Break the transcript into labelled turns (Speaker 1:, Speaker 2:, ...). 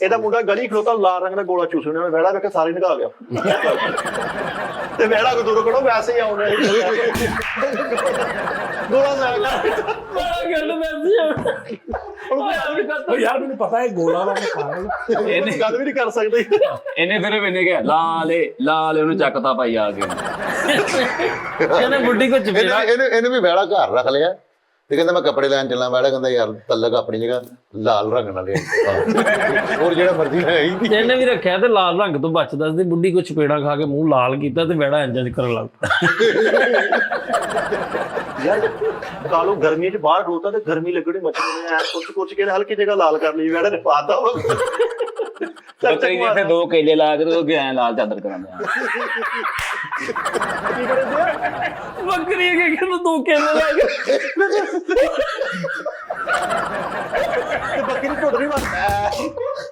Speaker 1: ਇਹਦਾ ਮੁੰਡਾ ਗਲੀ ਖਲੋਤਾ ਲਾਲ ਰੰਗ ਦਾ ਗੋਲਾ ਚੂਸ ਰਿਹਾ ਵੈੜਾ ਵੇਖ ਸਾਰੇ ਨਿਕਾ ਗਿਆ ਤੇ ਵੈੜਾ ਕੋ ਦੂਰੋਂ ਕਰੋ ਵੈਸੇ ਹੀ ਆਉਣਾ ਗੋਲਾ ਮੈਂ
Speaker 2: ਯਾਰ ਮੈਨੂੰ ਪਤਾ ਹੈ ਗੋਲਾ ਦਾ
Speaker 1: ਇਹਨੇ ਗੱਲ ਵੀ ਨਹੀਂ ਕਰ ਸਕਦੇ
Speaker 3: ਇਹਨੇ ਫਿਰ ਇਹਨੇ ਕਿਹਾ ਲਾਲੇ ਉਹਨੂੰ ਚੱਕਤਾ ਪਾਈ ਆ ਕੇ
Speaker 4: ਕਹਿੰਦਾ ਬੁੱਢੀ ਕੋ ਚਪੇੜਾ
Speaker 5: ਇਹਨੇ ਵੀ ਵੈੜਾ ਘਰ ਰੱਖ ਲਿਆ ਤੇ ਕਹਿੰਦਾ ਮੈਂ ਕੱਪੜੇ ਲੈਣ ਚੱਲਾਂ ਵੈੜਾ ਕਹਿੰਦਾ ਯਾਰ ਤਲਕ ਆਪਣੀ ਜਗ੍ਹਾ ਲਾਲ ਰੰਗ ਨਾਲ ਲਿਆ ਹੋਰ ਜਿਹੜਾ ਮਰਜ਼ੀ ਹੈ ਹੀ ਨਹੀਂ
Speaker 4: ਇਹਨੇ ਵੀ ਰੱਖਿਆ ਤੇ ਲਾਲ ਰੰਗ ਤੋਂ ਬਚਦਾ ਸੀ ਬੁੱਢੀ ਕੋ ਚਪੇੜਾ ਖਾ ਕੇ ਮੂੰਹ ਲਾਲ ਕੀਤਾ ਤੇ ਵੈੜਾ ਇੰਜ ਕਰਨ ਲੱਗ ਪਿਆ
Speaker 1: ਯਾਰ ਕਾਲੂ ਗਰਮੀ ਚ ਬਾਹਰ ਖਲੋਤਾ ਤੇ ਗਰਮੀ ਲੱਗਣੀ ਮੱਛਰ ਨੇ ਕੁਛ ਕੇ ਹਲਕੀ ਜਗ੍ਹਾ ਲਾਲ ਕਰ ਲਈ ਵੈੜਾ ਨੇ ਪਾਤਾ
Speaker 3: ਬੱਕਰੀ ਦੇ ਇੱਥੇ 2 ਕੇਲੇ ਲਾ ਕੇ ਉਹ ਗਿਆ ਲਾਲ ਚਾਦਰ ਕਰਾਉਂਦੇ ਆ
Speaker 4: ਬੱਕਰੀ ਕੇ ਕਹਿੰਦਾ 2 ਕੇਲੇ ਲੈ ਕੇ
Speaker 1: ਤੇ ਬੱਕਰੀ ਢੁੱਡ ਨਹੀਂ ਮਾਰਦਾ